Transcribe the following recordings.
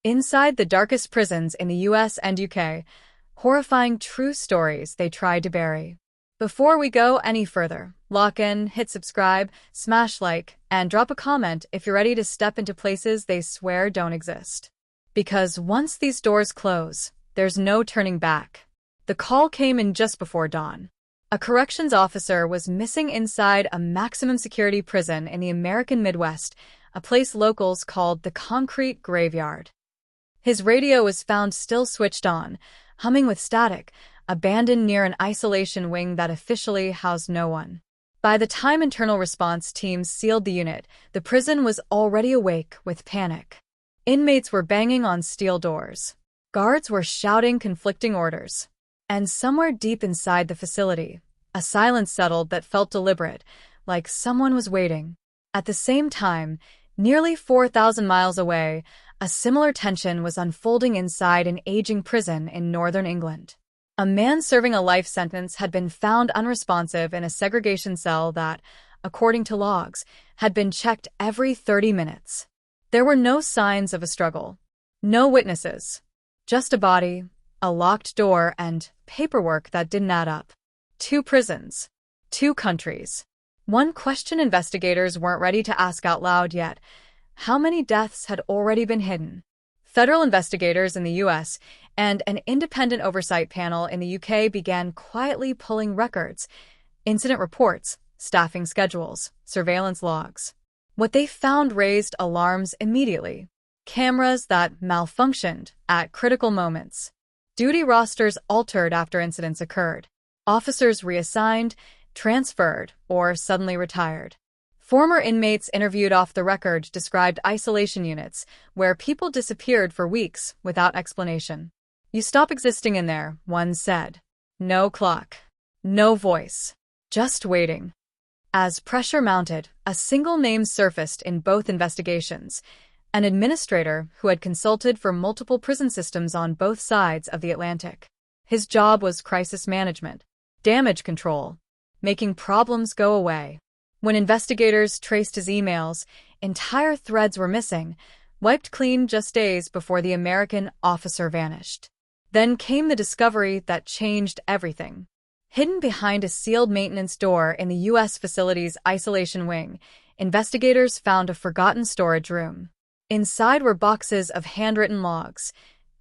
Inside the darkest prisons in the US and UK, horrifying true stories they tried to bury. Before we go any further, lock in, hit subscribe, smash like, and drop a comment if you're ready to step into places they swear don't exist. Because once these doors close, there's no turning back. The call came in just before dawn. A corrections officer was missing inside a maximum security prison in the American Midwest, a place locals called the Concrete Graveyard. His radio was found still switched on, humming with static, abandoned near an isolation wing that officially housed no one. By the time internal response teams sealed the unit, the prison was already awake with panic. Inmates were banging on steel doors. Guards were shouting conflicting orders. And somewhere deep inside the facility, a silence settled that felt deliberate, like someone was waiting. At the same time, nearly 4,000 miles away, a similar tension was unfolding inside an aging prison in northern England. A man serving a life sentence had been found unresponsive in a segregation cell that, according to logs, had been checked every 30 minutes. There were no signs of a struggle. No witnesses. Just a body, a locked door, and paperwork that didn't add up. 2 prisons. 2 countries. One question investigators weren't ready to ask out loud yet: how many deaths had already been hidden? Federal investigators in the US and an independent oversight panel in the UK began quietly pulling records, incident reports, staffing schedules, surveillance logs. What they found raised alarms immediately. Cameras that malfunctioned at critical moments. Duty rosters altered after incidents occurred. Officers reassigned, transferred, or suddenly retired. Former inmates interviewed off the record described isolation units where people disappeared for weeks without explanation. "You stop existing in there," one said. No clock. No voice. Just waiting. As pressure mounted, a single name surfaced in both investigations: an administrator who had consulted for multiple prison systems on both sides of the Atlantic. His job was crisis management, damage control, making problems go away. When investigators traced his emails, entire threads were missing, wiped clean just days before the American officer vanished. Then came the discovery that changed everything. Hidden behind a sealed maintenance door in the U.S. facility's isolation wing, investigators found a forgotten storage room. Inside were boxes of handwritten logs,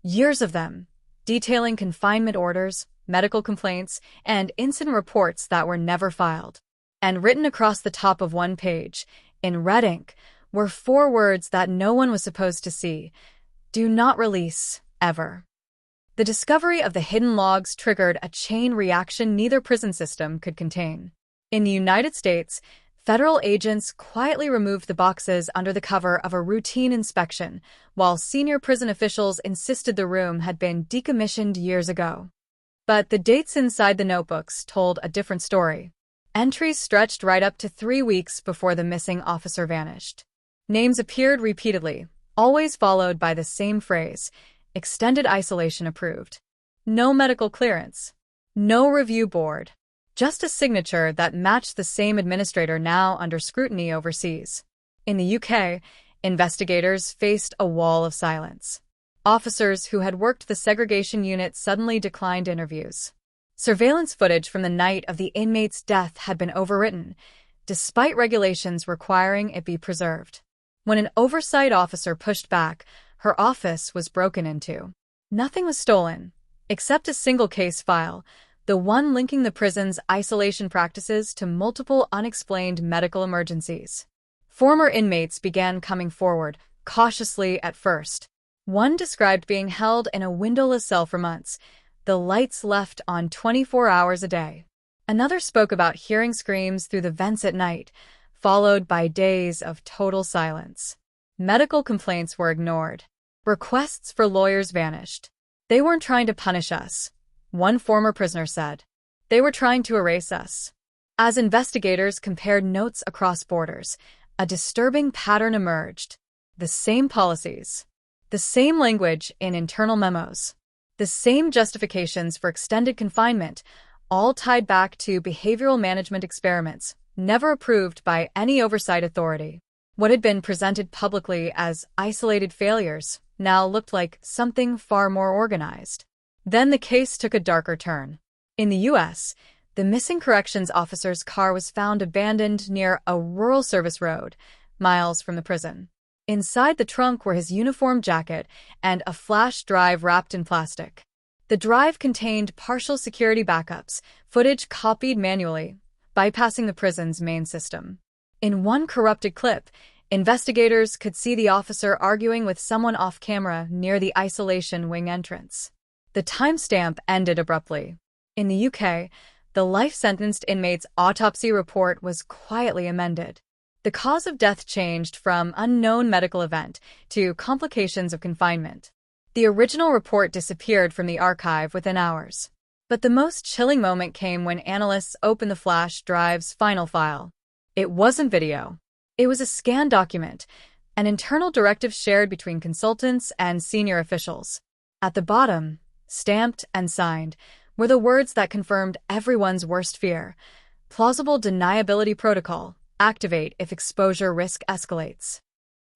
years of them, detailing confinement orders, medical complaints, and incident reports that were never filed. And written across the top of one page, in red ink, were 4 words that no one was supposed to see: "Do not release, ever." The discovery of the hidden logs triggered a chain reaction neither prison system could contain. In the United States, federal agents quietly removed the boxes under the cover of a routine inspection, while senior prison officials insisted the room had been decommissioned years ago. But the dates inside the notebooks told a different story. Entries stretched right up to 3 weeks before the missing officer vanished. Names appeared repeatedly, always followed by the same phrase: extended isolation approved. No medical clearance. No review board. Just a signature that matched the same administrator now under scrutiny overseas. In the UK, investigators faced a wall of silence. Officers who had worked the segregation unit suddenly declined interviews. Surveillance footage from the night of the inmate's death had been overwritten, despite regulations requiring it be preserved. When an oversight officer pushed back, her office was broken into. Nothing was stolen, except a single case file, the one linking the prison's isolation practices to multiple unexplained medical emergencies. Former inmates began coming forward, cautiously at first. One described being held in a windowless cell for months, the lights left on 24 hours a day. Another spoke about hearing screams through the vents at night, followed by days of total silence. Medical complaints were ignored. Requests for lawyers vanished. "They weren't trying to punish us," one former prisoner said. "They were trying to erase us." As investigators compared notes across borders, a disturbing pattern emerged. The same policies. The same language in internal memos. The same justifications for extended confinement, all tied back to behavioral management experiments, never approved by any oversight authority. What had been presented publicly as isolated failures now looked like something far more organized. Then the case took a darker turn. In the U.S., the missing corrections officer's car was found abandoned near a rural service road, miles from the prison. Inside the trunk were his uniform jacket and a flash drive wrapped in plastic. The drive contained partial security backups, footage copied manually, bypassing the prison's main system. In one corrupted clip, investigators could see the officer arguing with someone off-camera near the isolation wing entrance. The timestamp ended abruptly. In the UK, the life-sentenced inmate's autopsy report was quietly amended. The cause of death changed from unknown medical event to complications of confinement. The original report disappeared from the archive within hours. But the most chilling moment came when analysts opened the flash drive's final file. It wasn't video. It was a scanned document, an internal directive shared between consultants and senior officials. At the bottom, stamped and signed, were the words that confirmed everyone's worst fear. Plausible deniability protocol. Activate if exposure risk escalates.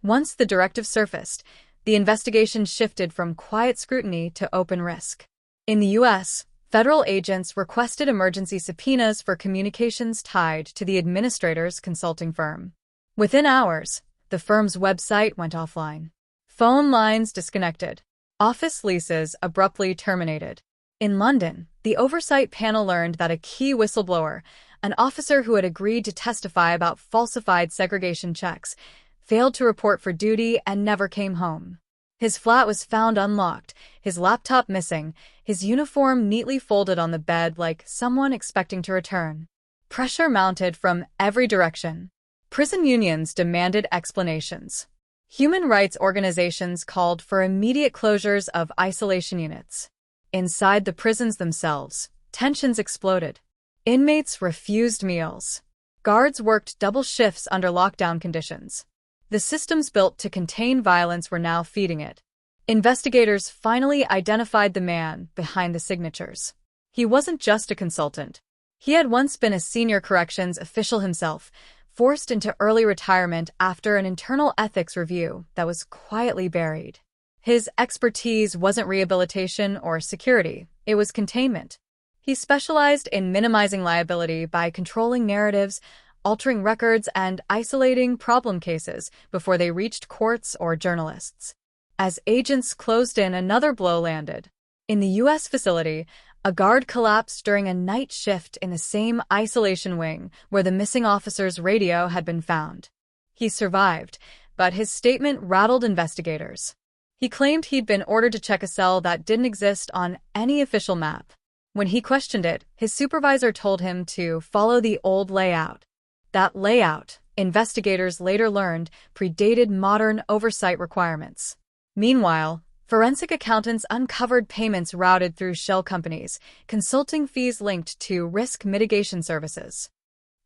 Once the directive surfaced, the investigation shifted from quiet scrutiny to open risk. In the U.S., federal agents requested emergency subpoenas for communications tied to the administrator's consulting firm. Within hours, the firm's website went offline. Phone lines disconnected. Office leases abruptly terminated. In London, the oversight panel learned that a key whistleblower, an officer who had agreed to testify about falsified segregation checks, failed to report for duty and never came home. His flat was found unlocked, his laptop missing, his uniform neatly folded on the bed like someone expecting to return. Pressure mounted from every direction. Prison unions demanded explanations. Human rights organizations called for immediate closures of isolation units. Inside the prisons themselves, tensions exploded. Inmates refused meals. Guards worked double shifts under lockdown conditions. The systems built to contain violence were now feeding it. Investigators finally identified the man behind the signatures. He wasn't just a consultant. He had once been a senior corrections official himself, forced into early retirement after an internal ethics review that was quietly buried. His expertise wasn't rehabilitation or security, it was containment. He specialized in minimizing liability by controlling narratives, altering records, and isolating problem cases before they reached courts or journalists. As agents closed in, another blow landed. In the U.S. facility, a guard collapsed during a night shift in the same isolation wing where the missing officer's radio had been found. He survived, but his statement rattled investigators. He claimed he'd been ordered to check a cell that didn't exist on any official map. When he questioned it, his supervisor told him to follow the old layout. That layout, investigators later learned, predated modern oversight requirements. Meanwhile, forensic accountants uncovered payments routed through shell companies, consulting fees linked to risk mitigation services.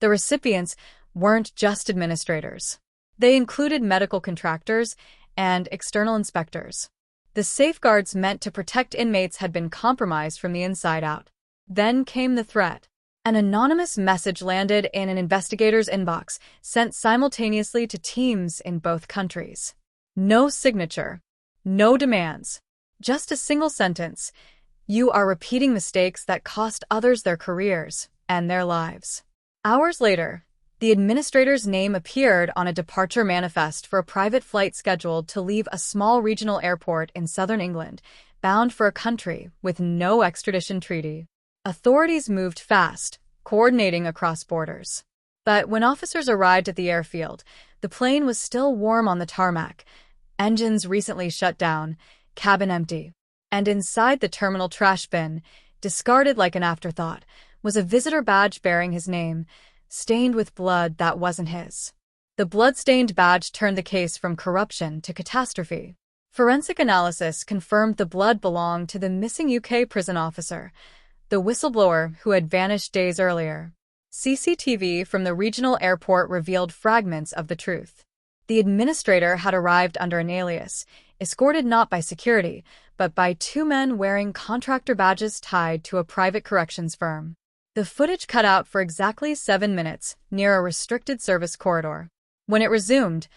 The recipients weren't just administrators. They included medical contractors and external inspectors. The safeguards meant to protect inmates had been compromised from the inside out. Then came the threat. An anonymous message landed in an investigator's inbox, sent simultaneously to teams in both countries. No signature. No demands. Just a single sentence. You are repeating mistakes that cost others their careers and their lives. Hours later, the administrator's name appeared on a departure manifest for a private flight scheduled to leave a small regional airport in southern England, bound for a country with no extradition treaty. Authorities moved fast, coordinating across borders. But when officers arrived at the airfield, the plane was still warm on the tarmac, engines recently shut down, cabin empty. And inside the terminal trash bin, discarded like an afterthought, was a visitor badge bearing his name, stained with blood that wasn't his. The blood-stained badge turned the case from corruption to catastrophe. Forensic analysis confirmed the blood belonged to the missing UK prison officer, the whistleblower who had vanished days earlier. CCTV from the regional airport revealed fragments of the truth. The administrator had arrived under an alias, escorted not by security, but by two men wearing contractor badges tied to a private corrections firm. The footage cut out for exactly 7 minutes, near a restricted service corridor. When it resumed,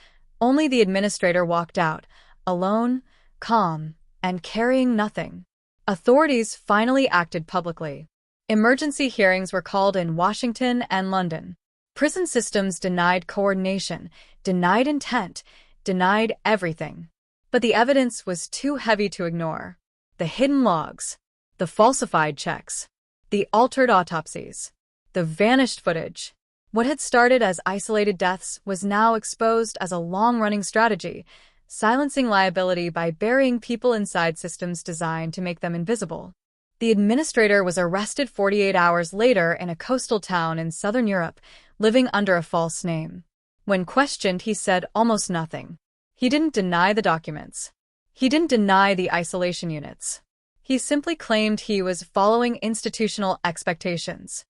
Only the administrator walked out, alone, calm, and carrying nothing. Authorities finally acted publicly. Emergency hearings were called in Washington and London. Prison systems denied coordination, denied intent, denied everything. But the evidence was too heavy to ignore. The hidden logs, the falsified checks, the altered autopsies, the vanished footage. What had started as isolated deaths was now exposed as a long-running strategy, silencing liability by burying people inside systems designed to make them invisible. The administrator was arrested 48 hours later in a coastal town in southern Europe, living under a false name. When questioned, he said almost nothing. He didn't deny the documents. He didn't deny the isolation units. He simply claimed he was following institutional expectations.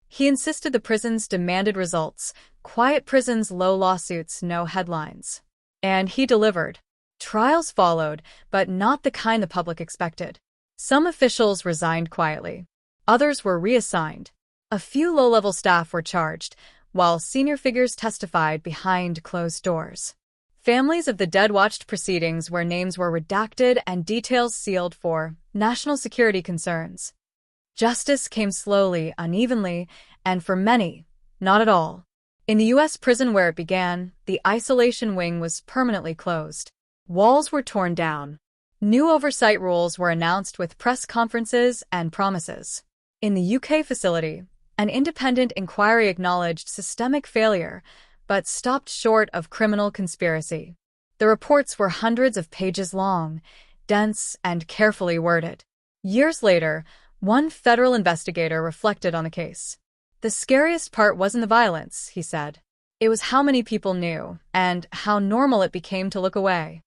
He insisted the prisons demanded results, quiet prisons, low lawsuits, no headlines. And he delivered. Trials followed, but not the kind the public expected. Some officials resigned quietly. Others were reassigned. A few low-level staff were charged, while senior figures testified behind closed doors. Families of the dead watched proceedings where names were redacted and details sealed for national security concerns. Justice came slowly, unevenly, and for many, not at all. In the U.S. prison where it began, the isolation wing was permanently closed. Walls were torn down. New oversight rules were announced with press conferences and promises. In the UK facility, an independent inquiry acknowledged systemic failure, but stopped short of criminal conspiracy. The reports were hundreds of pages long, dense, and carefully worded. Years later, one federal investigator reflected on the case. The scariest part wasn't the violence, he said. It was how many people knew, and how normal it became to look away.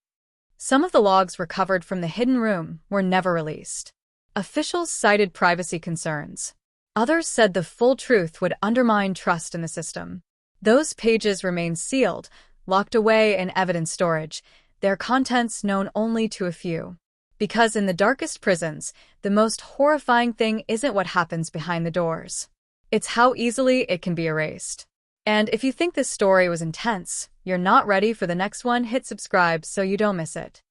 Some of the logs recovered from the hidden room were never released. Officials cited privacy concerns. Others said the full truth would undermine trust in the system. Those pages remained sealed, locked away in evidence storage, their contents known only to a few. Because in the darkest prisons, the most horrifying thing isn't what happens behind the doors. It's how easily it can be erased. And if you think this story was intense, you're not ready for the next one, hit subscribe so you don't miss it.